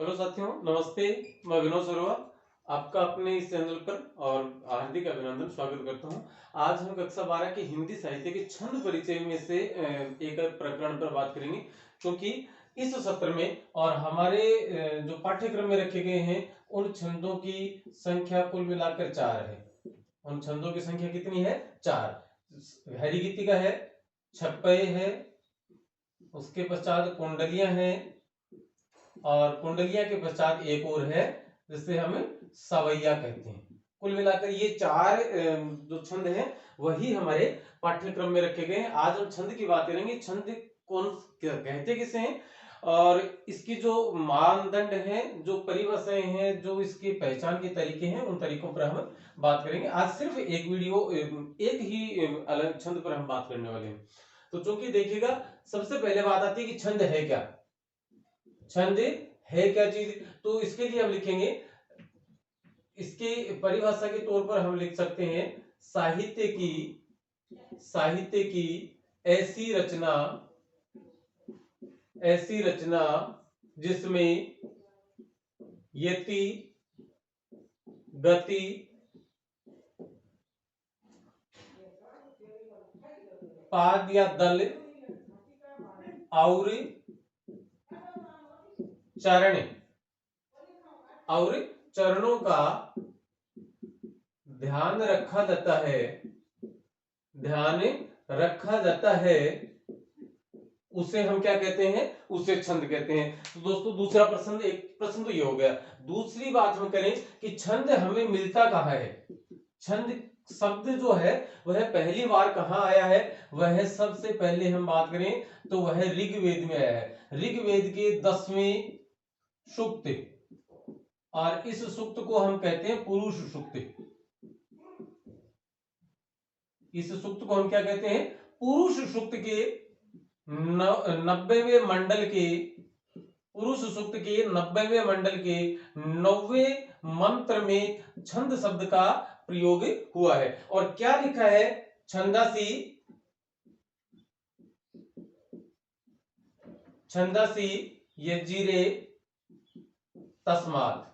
Hello साथियों, नमस्ते। मैं विनोद सरोवर आपका अपने इस चैनल पर और हार्दिक अभिनंदन स्वागत करता हूं। आज हम कक्षा 12 के हिंदी साहित्य के छंद परिचय में से एक प्रकरण पर बात करेंगे, क्योंकि इस सत्र में और हमारे जो पाठ्यक्रम में रखे गए हैं उन छंदों की संख्या कुल मिलाकर 4 है। उन छंदों की संख्या कितनी है? 4। हरी गीतिका है, छप्पय है, उसके पश्चात कुंडलियां हैं और कुंडलिया के पश्चात एक और है जिसे हम सवैया कहते हैं। कुल मिलाकर ये 4 जो छंद हैं वही हमारे पाठ्यक्रम में रखे गए हैं। आज हम छंद की बात करेंगे। छंद कौन कहते किसे हैं और इसकी जो मानदंड हैं, जो परिभाषाएं हैं, जो इसकी पहचान के तरीके हैं, उन तरीकों पर हम बात करेंगे। आज सिर्फ एक वीडियो, एक ही अलग छंद पर हम बात करने वाले हैं। तो चूंकि देखिएगा, सबसे पहले बात आती है कि छंद है क्या। छंद है क्या चीज? तो इसके लिए हम लिखेंगे, इसकी परिभाषा के तौर पर हम लिख सकते हैं साहित्य की ऐसी रचना जिसमें यति, गति, पाद या दल और चरणों का ध्यान रखा जाता है, उसे हम क्या कहते हैं? उसे छंद कहते हैं। तो दोस्तों, दूसरा प्रश्न, एक प्रश्न तो ये हो गया। दूसरी बात हम करें कि छंद हमें मिलता कहाँ है। छंद शब्द जो है वह पहली बार कहाँ आया है? वह सबसे पहले हम बात करें तो वह ऋग्वेद में आया है। ऋग्वेद के 10वें सूक्त, और इस सूक्त को हम कहते हैं पुरुष सूक्त। इस सूक्त को हम क्या कहते हैं? पुरुष सूक्त के 90वें मंडल के, पुरुष सूक्त के 90वें मंडल के 9वें मंत्र में छंद शब्द का प्रयोग हुआ है। और क्या लिखा है? छंदासी यज्जिरे तस्मात्।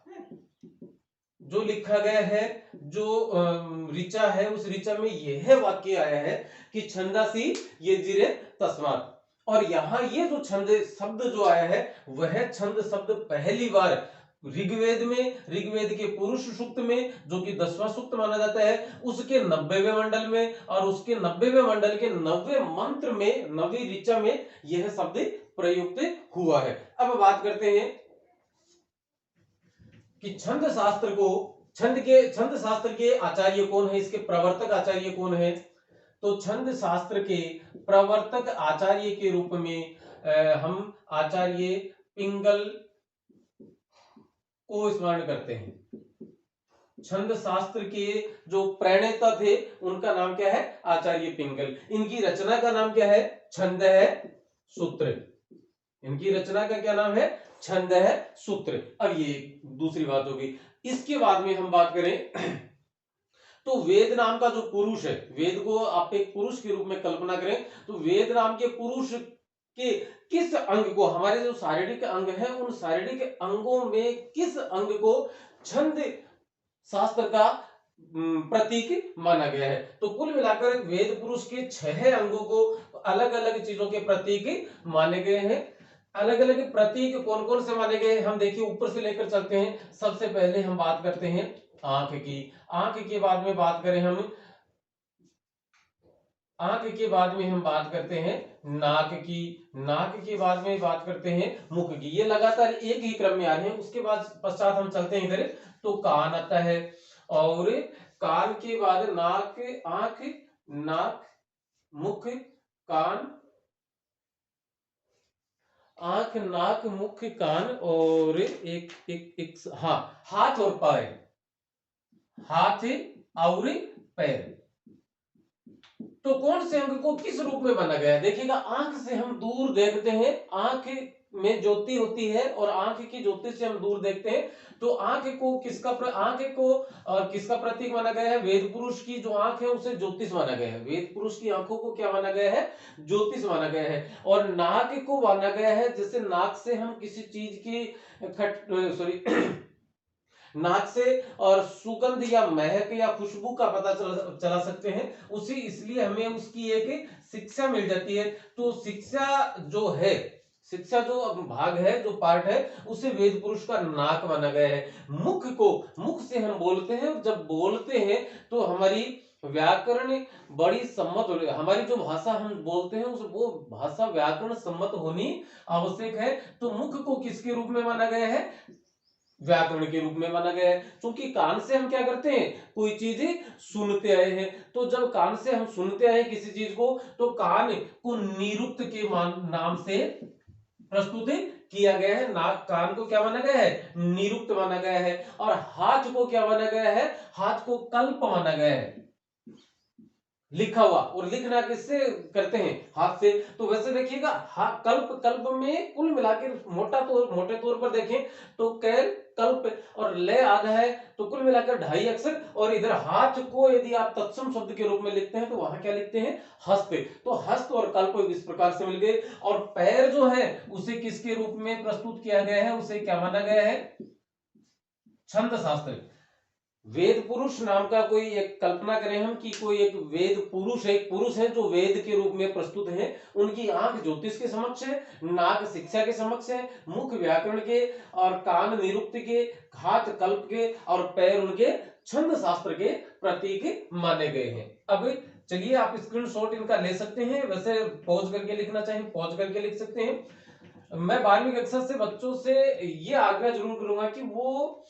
जो लिखा गया है, जो ऋचा है, उस ऋचा में यह वाक्य आया है कि छंदासी यज्जिरे तस्मात्। और यहां ये जो छंद शब्द जो आया है वह छंद शब्द पहली बार ऋग्वेद के पुरुष सूक्त में, जो कि 10वां सूक्त माना जाता है, उसके 90वें मंडल में, और उसके 90वें मंडल के 9वें मंत्र में, 9वीं ऋचा में यह शब्द प्रयुक्त हुआ है। अब बात करते हैं कि छंद शास्त्र के आचार्य कौन है, इसके प्रवर्तक आचार्य कौन है। तो छंद शास्त्र के प्रवर्तक आचार्य के रूप में हम आचार्य पिंगल को स्मरण करते हैं। छंद शास्त्र के जो प्रणेता थे उनका नाम क्या है? आचार्य पिंगल। इनकी रचना का नाम क्या है? छंद है सूत्र। इनकी रचना का क्या नाम है? छंद है सूत्र। अब ये दूसरी बात होगी। इसके बाद में हम बात करें तो वेद नाम का जो पुरुष है, वेद को आप एक पुरुष के रूप में कल्पना करें, तो वेद नाम के पुरुष के किस अंग को, हमारे जो शारीरिक अंग हैं, उन शारीरिक अंगों में किस अंग को छंद शास्त्र का प्रतीक माना गया है? तो कुल मिलाकर वेद पुरुष के 6 अंगों को अलग अलग चीजों के प्रतीक माने गए हैं। अलग अलग प्रतीक कौन कौन से माने गए? हम देखिए, ऊपर से लेकर चलते हैं। सबसे पहले हम बात करते हैं आंख की। आंख के बाद में बात करें हम, आंख के बाद में हम बात करते हैं नाक की। नाक के बाद में बात करते हैं मुख की। ये लगातार एक ही क्रम में आ रहे हैं। उसके बाद पश्चात हम चलते हैं इधर, तो कान आता है, और कान के बाद नाक, आंख, नाक, मुख, कान, आंख, नाक, मुख, कान, और एक एक एक हाँ, हाथ और पैर। हाथ और पैर। तो कौन से अंग को किस रूप में माना गया है? देखिएगा, आंख से हम दूर देखते हैं, आंख में ज्योति होती है और आंख की ज्योति से हम दूर देखते हैं, तो आंख को किसका प्रतीक माना गया है? वेद पुरुष की जो आंख है उसे ज्योतिष माना गया है। वेद पुरुष की आंखों को क्या माना गया है? ज्योतिष माना गया है। और नाक को माना गया है, जैसे नाक से हम किसी चीज की नाक से और सुगंध या महक या खुशबू का पता चला सकते हैं, उसी इसलिए हमें उसकी एक शिक्षा मिल जाती है। तो शिक्षा जो भाग है, जो पार्ट है, उसे वेद पुरुष का नाक माना गया है। मुख से हम बोलते हैं, और जब बोलते हैं तो हमारी व्याकरण बड़ी सम्मत हो, हमारी जो भाषा हम बोलते हैं वो भाषा व्याकरण सम्मत होनी आवश्यक है। तो मुख को किसके रूप में माना गया है? व्याकरण के रूप में माना गया है। क्योंकि कान से हम क्या करते हैं? कोई चीज सुनते आए हैं, तो जब कान से हम सुनते आए किसी चीज को, तो कान को निरुक्त के नाम से प्रस्तुत किया गया है। नाक कान को क्या माना गया है? निरुक्त माना गया है। और हाथ को क्या माना गया है? हाथ को कल्प माना गया है, लिखा हुआ। और लिखना किससे करते हैं? हाथ से। तो वैसे देखिएगा, कल्प में कुल मिलाकर मोटे तौर पर देखें तो कैल, कल्प और ले आधा है, तो कुल मिलाकर 2.5 अक्षर। और इधर हाथ को यदि आप तत्सम शब्द के रूप में लिखते हैं तो वहां क्या लिखते हैं? हस्त। तो हस्त और कल्प इस प्रकार से मिल गए। और पैर जो है उसे किसके रूप में प्रस्तुत किया गया है? उसे क्या माना गया है? छंद शास्त्र। वेद पुरुष नाम का कोई एक, कल्पना करें हम कि कोई एक वेद पुरुष, एक पुरुष है जो वेद के रूप में प्रस्तुत है। उनकी आंख ज्योतिष के समक्ष है, नाक शिक्षा के समक्ष है, मुख व्याकरण के, और कान निरुक्त के, हाथ कल्प के, और पैर उनके छंद शास्त्र के प्रतीक माने गए हैं। अब चलिए, आप स्क्रीनशॉट इनका ले सकते हैं। वैसे पॉज करके लिखना चाहिए, पॉज करके लिख सकते हैं। मैं 12वीं कक्षा से बच्चों से ये आग्रह जरूर करूंगा कि वो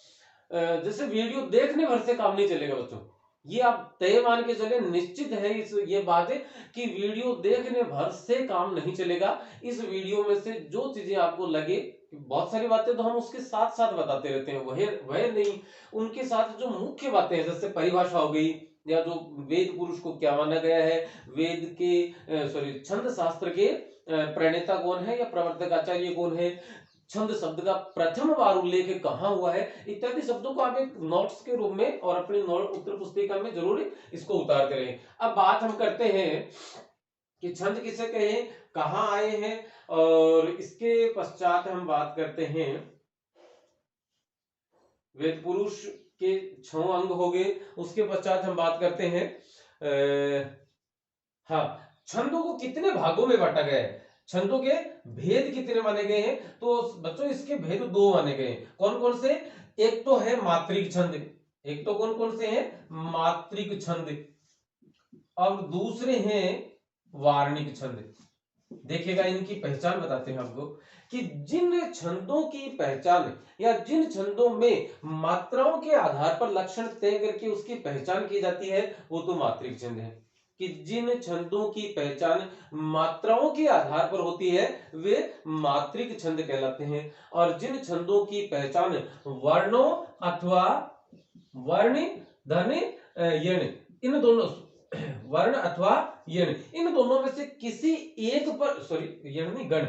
जैसे वीडियो देखने भर से काम नहीं चलेगा बच्चों, ये आप तय मान के चले, निश्चित है ये बात है कि वीडियो देखने भर से काम नहीं चलेगा। इस वीडियो में से जो चीजें आपको लगे, बहुत सारी बातें तो हम उसके साथ साथ बताते रहते हैं, वह नहीं, उनके साथ जो मुख्य बातें हैं, जैसे परिभाषा हो गई, या जो वेद पुरुष को क्या माना गया है, वेद के छंद शास्त्र के प्रणेता कौन है या प्रवर्तक आचार्य कौन है, छंद शब्द का प्रथम बार उल्लेख कहां हुआ है, इत्यादि शब्दों को आप एक नोट्स के रूप में और अपनी उत्तर पुस्तिका में जरूर इसको उतार करें। अब बात हम करते हैं कि छंद किसे कहें, कहां आए हैं, और इसके पश्चात हम बात करते हैं वेद पुरुष के 6 अंग हो गए। उसके पश्चात हम बात करते हैं छंदों को कितने भागों में बांटा गया है, छंदों के भेद कितने माने गए हैं। तो बच्चों इसके भेद 2 माने गए हैं। कौन कौन से? एक तो है मात्रिक छंद, एक तो कौन कौन से हैं? मात्रिक छंद, और दूसरे हैं वार्णिक छंद। देखिएगा, इनकी पहचान बताते हैं आपको कि जिन छंदों की पहचान या जिन छंदों में मात्राओं के आधार पर लक्षण तय करके उसकी पहचान की जाती है, वो तो मात्रिक छंद है। कि जिन छंदों की पहचान मात्राओं के आधार पर होती है वे मात्रिक छंद कहलाते हैं। और जिन छंदों की पहचान वर्णों अथवा वर्ण, धन, यण, इन दोनों, वर्ण अथवा यण, इन दोनों में से किसी एक पर, यण नहीं, गण,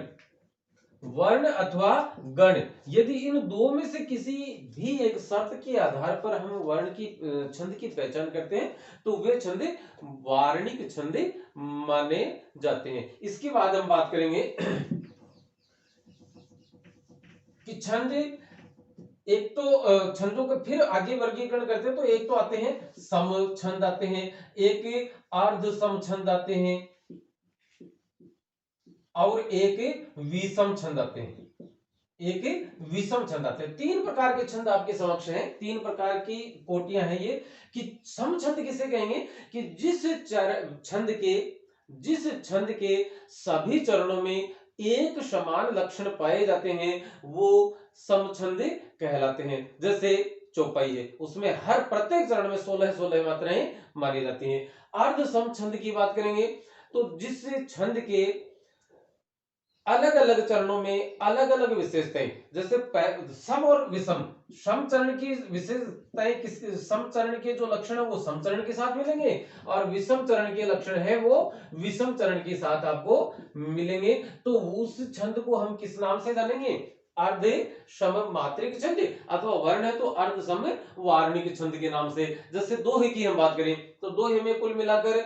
वर्ण अथवा गण, यदि इन दो में से किसी भी एक शर्त के आधार पर हम वर्ण की छंद की पहचान करते हैं तो वे छंद वार्णिक छंद माने जाते हैं। इसके बाद हम बात करेंगे कि छंद, एक तो छंदों का फिर आगे वर्गीकरण करते हैं, तो एक तो आते हैं सम छंद आते हैं, एक अर्ध सम छंद आते हैं, और एक विषम छंद आते हैं, एक विषम छंद आते हैं। 3 प्रकार के छंद आपके समक्ष हैं, 3 प्रकार की कोटियां हैं ये। कि सम छंद किसे कहेंगे? कि जिस छंद के सभी चरणों में एक समान लक्षण पाए जाते हैं वो सम छंद कहलाते हैं। जैसे चौपाई है, उसमें हर प्रत्येक चरण में 16 मात्राएं मानी जाती हैं। अर्ध सम छंद की बात करेंगे तो जिस छंद के अलग अलग चरणों में अलग अलग विशेषताएं, जैसे सम और विषम, सम चरण की विशेषताएं किस, सम चरण के जो लक्षण है वो सम चरण के साथ मिलेंगे और विषम चरण के लक्षण है वो विषम चरण के साथ आपको मिलेंगे। तो उस छंद को हम किस नाम से जानेंगे? अर्ध सम मात्रिक छंद, अथवा वर्ण है तो अर्ध सम वार्णिक छंद के नाम से। जैसे दोहे की हम बात करें तो दोहे में कुल मिलाकर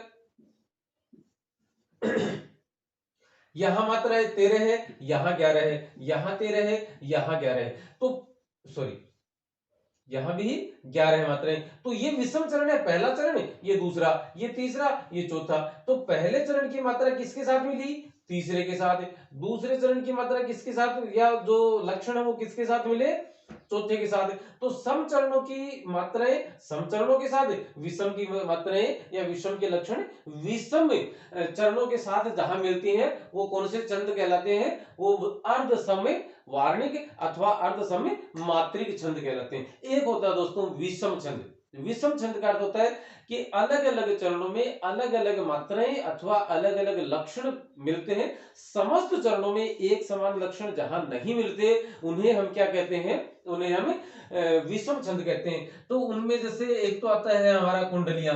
यहां मात्राएं 13 है, यहां 11 है, यहां 13 है, यहां 11 है, तो सॉरी यहां भी 11 मात्राएं। तो ये विषम चरण है, पहला चरण है, ये दूसरा, ये तीसरा, ये चौथा। तो पहले चरण की मात्रा किसके साथ मिली? तीसरे के साथ। दूसरे चरण की मात्रा किसके साथ, या जो लक्षण है वो किसके साथ मिले? चौथे के साथ। तो सम चरणों की मात्राएं सम चरणों के साथ, विषम की मात्राएं या विषम के लक्षण विषम चरणों के साथ जहां मिलती हैं वो कौन से छंद कहलाते हैं? वो अर्ध सम वार्णिक अथवा अर्ध सम मात्रिक छंद कहलाते हैं। एक होता है दोस्तों विषम छंद। विषम छंद का अर्थ होता है कि अलग अलग चरणों में अलग अलग मात्राएं अथवा अलग अलग लक्षण मिलते हैं। समस्त चरणों में एक समान लक्षण जहां नहीं मिलते उन्हें हम क्या कहते हैं? उन्हें हम विषम छंद कहते हैं। तो उनमें जैसे एक तो आता है हमारा कुंडलियां।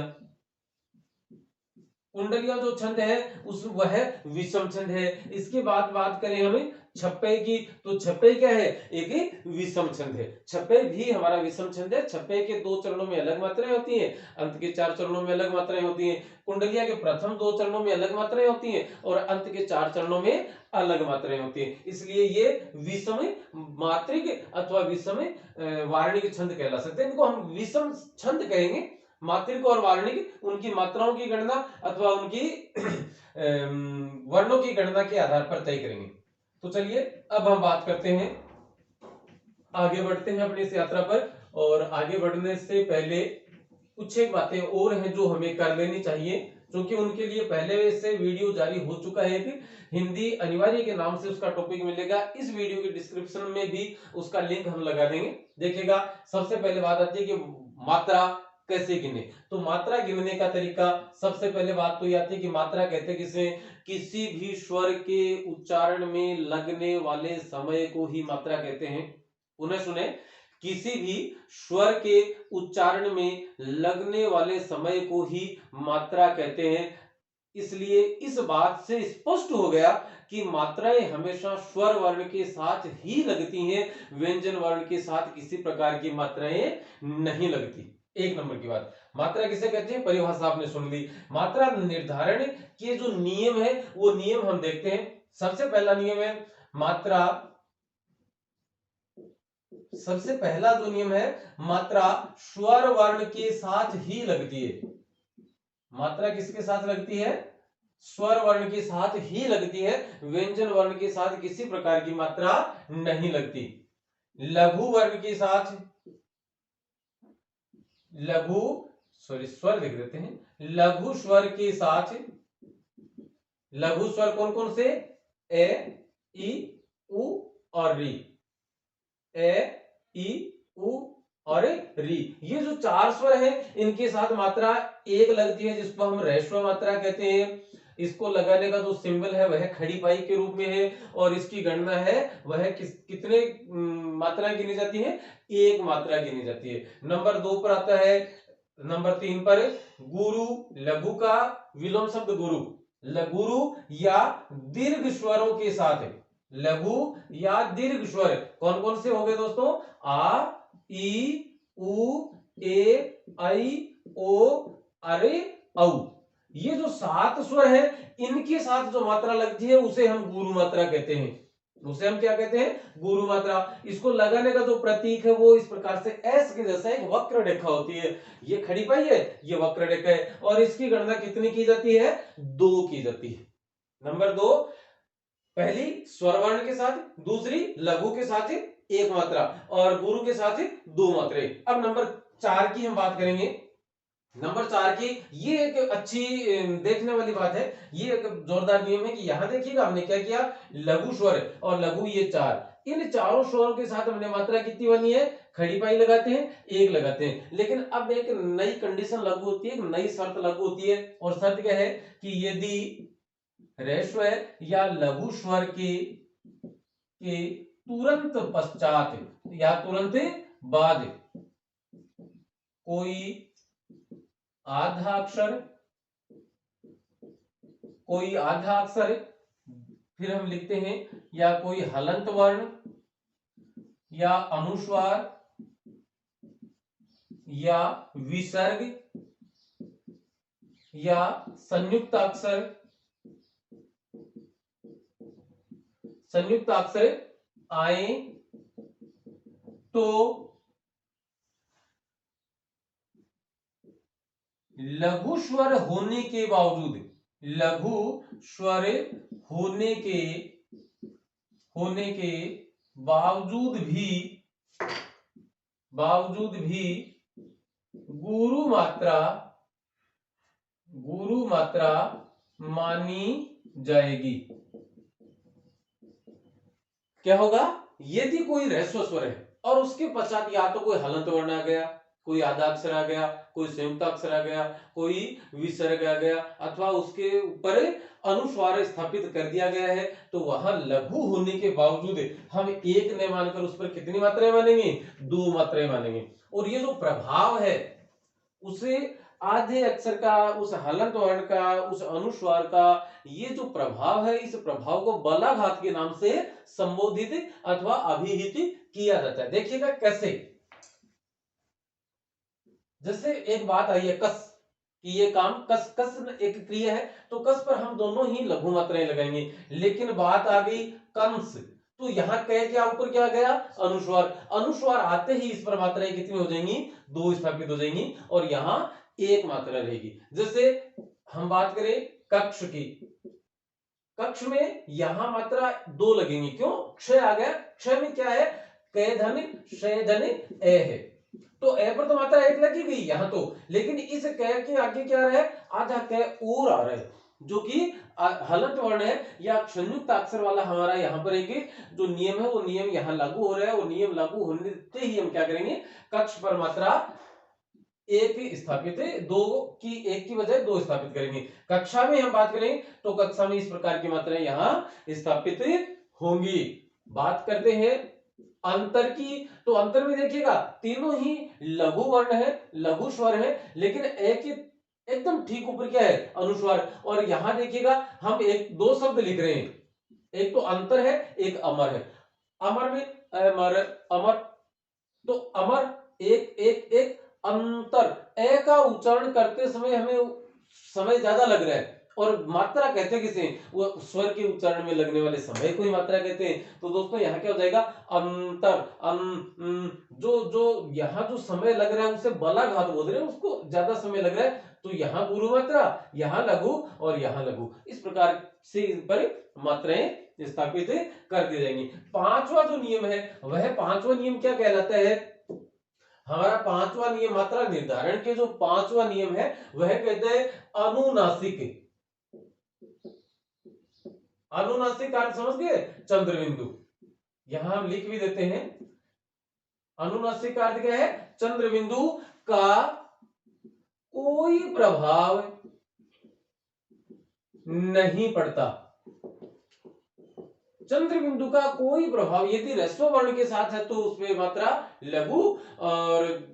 कुंडलियां जो छंद है उस वह विषम छंद है। इसके बाद बात करें हमें छप्पे की, तो छप्पे क्या है? एक विषम छंद है। छप्पे भी हमारा विषम छंद है। छप्पे के 2 चरणों में अलग मात्राएं होती हैं, अंत के 4 चरणों में अलग मात्राएं होती हैं। कुंडलिया के प्रथम 2 चरणों में अलग मात्राएं होती हैं और अंत के 4 चरणों में अलग मात्राएं होती हैं। इसलिए ये विषम मात्रिक अथवा विषम वार्णिक छंद कहला सकते हैं। इनको हम विषम छंद कहेंगे। मात्रिक और वार्णिक उनकी मात्राओं की गणना अथवा उनकी वर्णों की गणना के आधार पर तय करेंगे। तो चलिए अब हम बात करते हैं, आगे बढ़ते हैं अपनी इस यात्रा पर। और आगे बढ़ने से पहले कुछ एक बातें और हैं जो हमें कर लेनी चाहिए, क्योंकि उनके लिए पहले से वीडियो जारी हो चुका है। कि हिंदी अनिवार्य के नाम से उसका टॉपिक मिलेगा, इस वीडियो के डिस्क्रिप्शन में भी उसका लिंक हम लगा देंगे, देखिएगा। सबसे पहले बात आती है कि मात्रा कैसे गिने। तो मात्रा गिनने का तरीका, सबसे पहले बात तो ये आती है कि मात्रा कहते हैं किसे? किसी भी स्वर के उच्चारण में लगने वाले समय को ही मात्रा कहते हैं। पुनः सुने, किसी भी स्वर के उच्चारण में लगने वाले समय को ही मात्रा कहते हैं। इसलिए इस बात से स्पष्ट हो गया कि मात्राएं हमेशा स्वर वर्ण के साथ ही लगती हैं, व्यंजन वर्ण के साथ किसी प्रकार की मात्राएं नहीं लगती। एक नंबर की बात। मात्रा किसे कहते हैं? परिभाषा आपने सुन ली। मात्रा निर्धारण के जो नियम है वो नियम हम देखते हैं। सबसे पहला नियम है मात्रा, सबसे पहला जो नियम है, मात्रा स्वर वर्ण के साथ ही लगती है। मात्रा किसके साथ लगती है? स्वर वर्ण के साथ ही लगती है, व्यंजन वर्ण के साथ किसी प्रकार की मात्रा नहीं लगती। लघु वर्ण के साथ, लघु स्वर लिख देते हैं, लघु स्वर के साथ, लघु स्वर कौन कौन से? ए, ई, उ और री। ए, ई, उ और री, ये जो 4 स्वर हैं इनके साथ मात्रा एक लगती है, जिसको हम ह्रस्व मात्रा कहते हैं। इसको लगाने का जो सिंबल है वह खड़ी पाई के रूप में है और इसकी गणना है वह कितने मात्राएं गिनी जाती है? एक मात्रा गिनी जाती है। नंबर 2 पर आता है, नंबर 3 पर गुरु, लघु का विलोम शब्द गुरु, गुरु या दीर्घ स्वरों के साथ, लघु या दीर्घ स्वर कौन कौन से हो गए दोस्तों? आ, ई, उ, ए, ऐ, ओ, अरे, औ। ये जो 7 स्वर है इनके साथ जो मात्रा लगती है उसे हम गुरु मात्रा कहते हैं। उसे हम क्या कहते हैं? गुरु मात्रा। इसको लगाने का जो प्रतीक है वो इस प्रकार से एस के जैसा एक वक्र रेखा होती है। ये खड़ी पाई है, ये वक्र रेखा है और इसकी गणना कितनी की जाती है? 2 की जाती है। नंबर 2, पहली स्वर वर्ण के साथ, दूसरी लघु के साथ एक मात्रा और गुरु के साथ 2 मात्राएं। अब नंबर 4 की हम बात करेंगे। नंबर 4 की ये एक अच्छी देखने वाली बात है, ये एक जोरदार नियम है कि यहां देखिएगा हमने क्या किया, लघु स्वर और लघु ये 4, इन चारों स्वरों के साथ हमने मात्रा कितनी बनी है? खड़ी पाई लगाते हैं, 1 लगाते हैं। लेकिन अब एक नई कंडीशन लागू होती है, एक नई शर्त लागू होती है और शर्त क्या है कि यदि ह्रस्व या लघु स्वर के तुरंत पश्चात या तुरंत बाद कोई आधा अक्षर, फिर हम लिखते हैं या कोई हलंत वर्ण या अनुस्वार या विसर्ग या संयुक्त अक्षर आए तो लघु स्वर होने के बावजूद, लघु स्वर होने के बावजूद भी गुरु मात्रा मानी जाएगी। क्या होगा? यदि कोई ह्रस्व स्वर है और उसके पश्चात या तो कोई हलंत वर्ण आ गया, कोई आधा अक्षर आ गया, कोई संयुक्त अक्षर आ गया, कोई विसर्ग आ गया, अथवा उसके ऊपर अनुस्वार स्थापित कर दिया गया है, तो वहां लघु होने के बावजूद हम एक ने मानकर उस पर कितनी मात्राएं मानेंगे? 2 मात्राएं मानेंगे। और ये जो प्रभाव है उसे आधे अक्षर का, उस हलंत वर्ण का, उस अनुस्वार का, ये जो प्रभाव है, इस प्रभाव को बलाघात के नाम से संबोधित अथवा अभिहित किया जाता है। देखिएगा कैसे, जैसे एक बात आई है कस, कि ये काम कस, कस एक क्रिया है, तो कस पर हम दोनों ही लघु मात्राएं लगाएंगे। लेकिन बात आ गई कंस, तो यहां कह क्या ऊपर क्या गया? अनुस्वार। अनुस्वार आते ही इस पर मात्राएं कितनी हो जाएंगी? 2 स्थापित हो जाएंगी और यहां एक मात्रा रहेगी। जैसे हम बात करें कक्ष की, कक्ष में यहां मात्रा 2 लगेंगी। क्यों? क्षय आ गया। क्षय में क्या है? क धन क्षय धन ए है, तो ए पर तो मात्रा 1 लगी गई यहां तो, लेकिन इस क के आगे क्या रहा है? आधा क और आ रहा है, जो कि हलंत वर्ण है या संयुक्त अक्षर वाला हमारा यहाँ पर एक जो नियम है वो नियम यहाँ लागू हो रहा है। वो नियम लागू होने से ही हम क्या करेंगे? कक्ष पर मात्रा 1 स्थापित, 2 की 1 की बजाय 2 स्थापित करेंगे। कक्षा में हम बात करें तो कक्षा में इस प्रकार की मात्राएं यहाँ स्थापित होंगी। बात करते हैं अंतर की, तो अंतर में देखिएगा तीनों ही लघु वर्ण है, लघु स्वर है, लेकिन एक एकदम ठीक ऊपर क्या है? अनुस्वार। और यहां देखिएगा हम 2 शब्द लिख रहे हैं, एक तो अंतर है, एक अमर है। अमर में अमर, अमर, तो अमर एक एक एक, अंतर ए का उच्चारण करते समय हमें समय ज्यादा लग रहा है, और मात्रा कहते किसे? वो स्वर के उच्चारण में लगने वाले समय को ही मात्रा कहते हैं। तो दोस्तों यहाँ क्या हो जाएगा? अंतर, जो जो यहाँ जो समय लग रहा है उसे बलाघात बोल रहे हैं, उसको ज्यादा समय लग रहा है, तो यहाँ गुरु मात्रा, यहाँ लघु और यहाँ लघु, इस प्रकार से इन पर मात्राएं स्थापित कर दी जाएंगी। 5वां जो नियम है, वह 5वां नियम क्या कहलाता है? हमारा 5वां नियम, मात्रा निर्धारण के जो 5वां नियम है, वह कहते हैं अनुनासिक। अनुनासिक अर्थ समझ गए? चंद्रबिंदु। यहां हम लिख भी देते हैं, अनुनासिक अर्थ क्या है? चंद्रबिंदु का कोई प्रभाव नहीं पड़ता। चंद्रबिंदु का कोई प्रभाव यदि ह्रस्व वर्ण के साथ है तो उसमें मात्रा लघु, और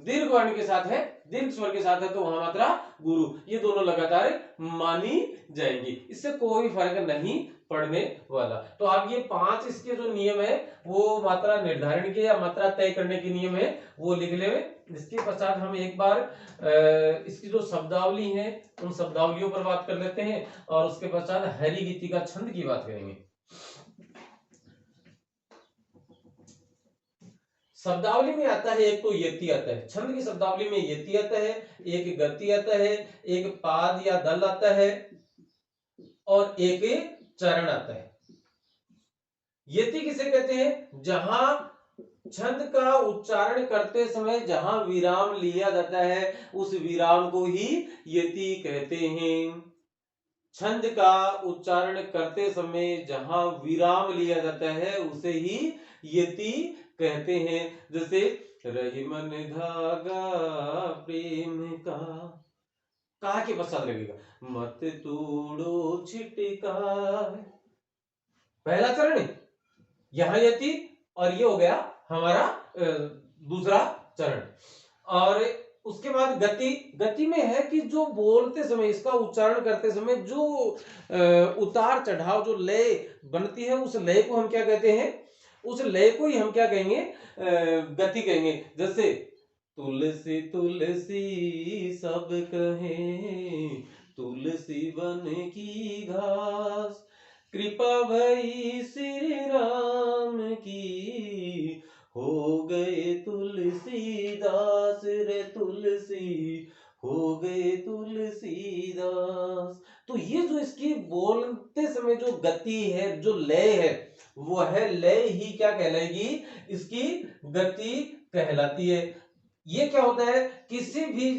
दीर्घ वर्ण के साथ है, दीर्घ स्वर के साथ है तो वहां मात्रा गुरु। ये दोनों लगातार मानी जाएंगी, इससे कोई फर्क नहीं पड़ने वाला। तो अब ये 5 इसके जो नियम है वो मात्रा निर्धारण के या मात्रा तय करने के नियम है, वो लिख ले। इसके पश्चात हम एक बार इसकी जो शब्दावली है उन शब्दावलियों पर बात कर लेते हैं, और उसके पश्चात हरि गीति का छंद की बात करेंगे। शब्दावली में आता है एक तो यति आता है, छंद की शब्दावली में यति आता है, एक गति आता है, एक पाद या दल आता है, और एक चरण आता है। यति किसे कहते हैं? जहां छंद का उच्चारण करते समय जहां विराम लिया जाता है उस विराम को ही यति कहते हैं। छंद का उच्चारण करते समय जहां विराम लिया जाता है उसे ही यति कहते हैं। जैसे रही मन धागा प्रेम का का के पश्चात लगेगा, मत तोड़ो छिटका। पहला चरण यहां यति, और ये हो गया हमारा दूसरा चरण। और उसके बाद गति, गति में है कि जो बोलते समय, इसका उच्चारण करते समय जो उतार चढ़ाव, जो लय बनती है, उस लय को हम क्या कहते हैं, उस लय को ही हम क्या कहेंगे, गति कहेंगे। जैसे तुलसी तुलसी सब कहें, तुलसी बन की घास, कृपा भई श्री राम की, हो गए तुलसीदास रे तुलसी, हो गए तुलसीदास। तो ये जो इसकी बोलते समय जो गति है, जो लय है, वो है लय ही क्या कहलाएगी, इसकी गति कहलाती है। ये क्या होता है, किसी भी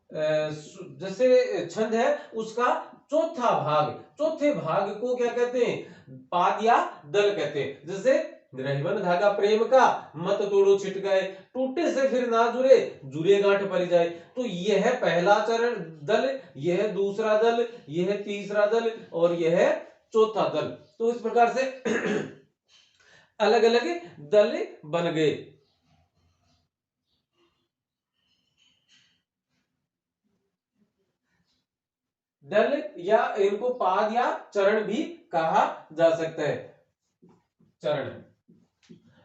जैसे छंद है उसका चौथा भाग, चौथे भाग को क्या कहते हैं, पाद या दल कहते हैं। जैसे रहीवन धागा प्रेम का, मत तोड़ो छिटकाए, टूटे से फिर ना जुड़े, जुड़े गांठ पड़ जाए। तो यह है पहला चरण दल, यह है दूसरा दल, यह है तीसरा दल, और यह है चौथा दल। तो इस प्रकार से अलग अलग दल बन गए। दल या इनको पाद या चरण भी कहा जा सकता है, चरण।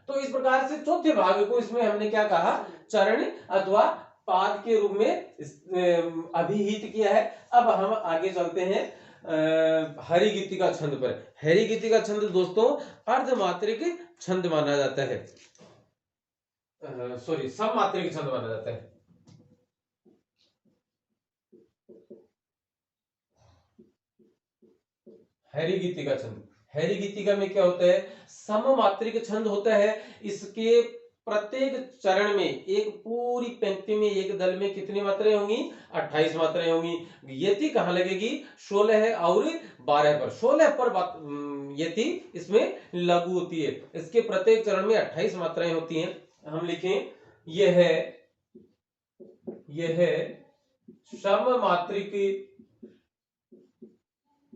तो इस प्रकार से चौथे भाग को इसमें हमने क्या कहा, चरण अथवा पाद के रूप में अभिहित किया है। अब हम आगे चलते हैं हरिगीतिका छंद पर। हरिगीतिका छंद दोस्तों अर्धमात्रिक छंद माना जाता है, सॉरी सममात्रिक छंद माना जाता है। हरिगीतिका छंद, हरिगीतिका में क्या होता है, सममात्रिक छंद होता है। इसके प्रत्येक चरण में, एक पूरी पंक्ति में, एक दल में कितनी मात्राएं होंगी, 28 मात्राएं होंगी। यति कहां लगेगी, 16 और 12 पर, 16 पर यति इसमें लागू होती है। इसके प्रत्येक चरण में 28 मात्राएं होती हैं। हम लिखें, यह सममात्रिक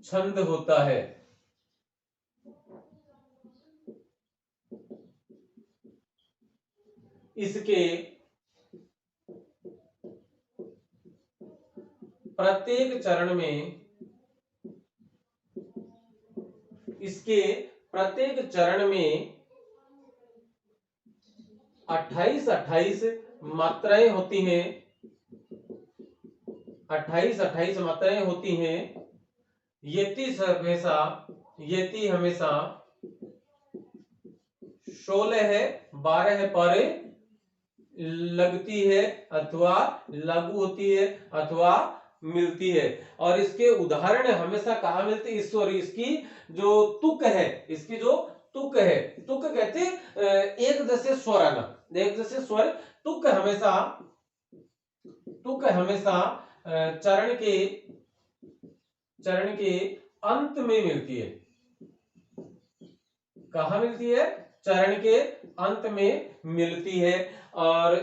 छंद होता है। इसके प्रत्येक चरण में, इसके प्रत्येक चरण में 28 मात्राएं होती हैं, 28 मात्राएं होती हैं। यति हमेशा 16-12 पर लगती है, अथवा लागू होती है, अथवा मिलती है। और इसके उदाहरण हमेशा कहाँ मिलते हैं, सॉरी इसकी जो तुक है, इसकी जो तुक है, तुक कहते एक जैसे स्वर आना, एक जैसे स्वर। तुक हमेशा चरण के अंत में मिलती है। कहां मिलती है, चरण के अंत में मिलती है। और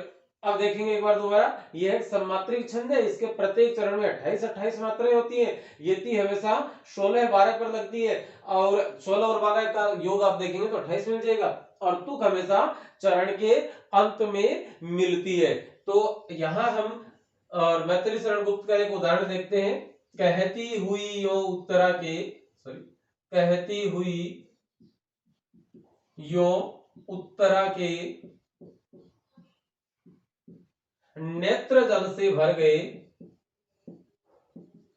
अब देखेंगे एक बार दोबारा, यह एक सममात्रिक छंद है। इसके प्रत्येक चरण में 28 मात्राएं होती हैं। यति हमेशा 16-12 पर लगती है, और 16 और 12 का योग आप देखेंगे तो 28 मिल जाएगा। और तुक हमेशा चरण के अंत में मिलती है। तो यहां हम और मैथिली शरण गुप्त का एक उदाहरण देखते हैं। कहती हुई यो उत्तरा के, सॉरी, कहती हुई यो उत्तरा के, नेत्र जल से भर गए,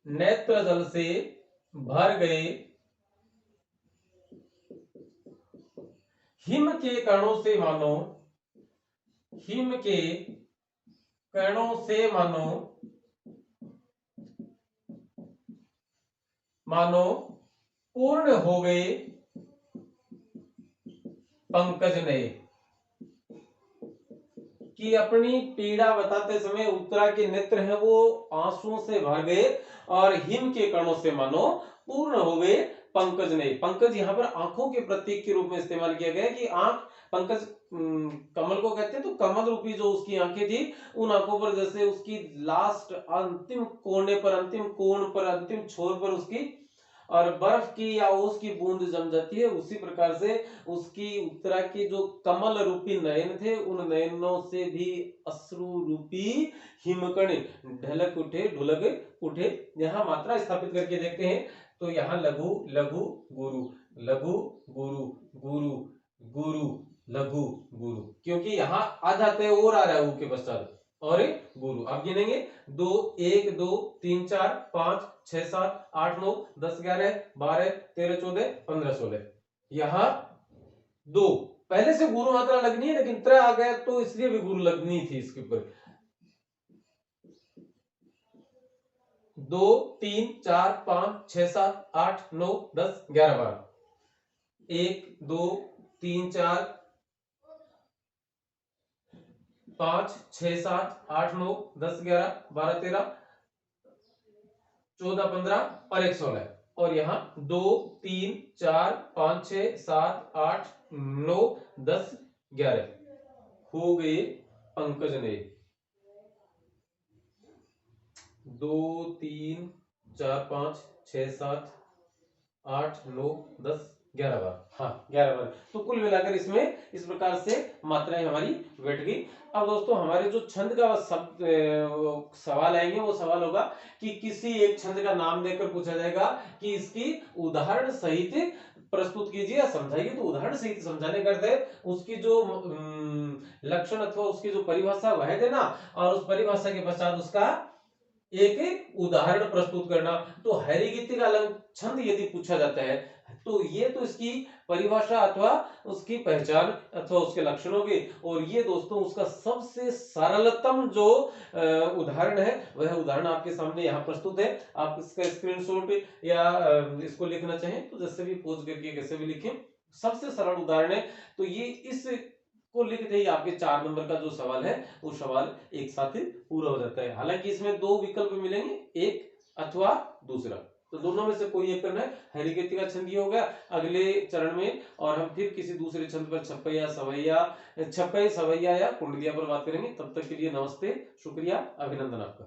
नेत्र जल से भर गए, हिम के कणों से मानो, हिम के कणों से मानो पूर्ण हो गए पंकज नए। कि अपनी पीड़ा बताते समय उत्तरा के नेत्र हैं वो आंसुओं से भर गए, और हिम के कणों से मानो पूर्ण हो गए पंकज ने, पंकज यहाँ पर आंखों के प्रतीक के रूप में इस्तेमाल किया गया है कि आंख, पंकज कमल को कहते हैं, तो कमल रूपी जो उसकी आंखें थी, उन आंखों पर जैसे उसकी लास्ट अंतिम कोने पर, अंतिम कोण पर, अंतिम छोर पर उसकी और बर्फ की या ओस की बूंद जम जाती है, उसी प्रकार से उसकी उत्तरा के जो कमल रूपी नयन थे, उन नयनों से भी अश्रु रूपी हिमकण ढलक उठे, ढुलक उठे। यहाँ मात्रा स्थापित करके देखते हैं, तो यहाँ लघु लघु गुरु, लघु गुरु, गुरु गुरु, लघु गुरु, क्योंकि यहाँ आधा तय और आ रहा है ऊ के पश्चात, और गुरु। अब गिनेंगे, 2 1 2 3 4 5 6 7 8 9 10 11 12 13 14 15 16। यहाँ 2 पहले से गुरु मात्रा लगनी है, लेकिन 3 आ गया तो इसलिए भी गुरु लगनी थी इसके ऊपर। 2 3 4 5 6 7 8 9 10 11 12, 1 2 3 4 5 6 7 8 9 10 11 12 13 14 15 और 1 16। और यहाँ 2 3 4 5 6 7 8 9 10 11 हो गए पंकज ने। 2 3 4 5 6 7 8 9 10 11 बार, हाँ 11 बार। तो कुल मिलाकर इसमें इस प्रकार से मात्राएं हमारी बैठ गई। अब दोस्तों हमारे जो छंद का सवाल आएंगे, वो सवाल होगा कि किसी एक छंद का नाम देकर पूछा जाएगा कि इसकी उदाहरण सहित प्रस्तुत कीजिए या समझाइए। तो उदाहरण सहित समझाने करते उसकी जो लक्षण अथवा उसकी जो परिभाषा वह देना, और उस परिभाषा के पश्चात उसका एक उदाहरण प्रस्तुत करना। तो हैरीगीति का छंद यदि पूछा जाता है, तो ये तो इसकी परिभाषा अथवा उसकी पहचान अथवा उसके लक्षण होंगे, और ये दोस्तों उसका सबसे सरलतम जो उदाहरण है, वह उदाहरण आपके सामने यहाँ प्रस्तुत है। आप इसका स्क्रीनशॉट या इसको लिखना चाहें तो जैसे भी पोज करके कैसे भी लिखें, सबसे सरल उदाहरण है। तो ये इस को लिखते ही आपके 4 नंबर का जो सवाल है, वो सवाल एक साथ ही पूरा हो जाता है। हालांकि इसमें 2 विकल्प मिलेंगे, एक अथवा दूसरा, तो दोनों में से कोई एक करना है। हैरीगीति का छंद ये हो गया। अगले चरण में और हम फिर किसी दूसरे छंद पर छप्पैया सवैया या कुंडलिया पर बात करेंगे। तब तक के लिए नमस्ते, शुक्रिया, अभिनंदन आपका।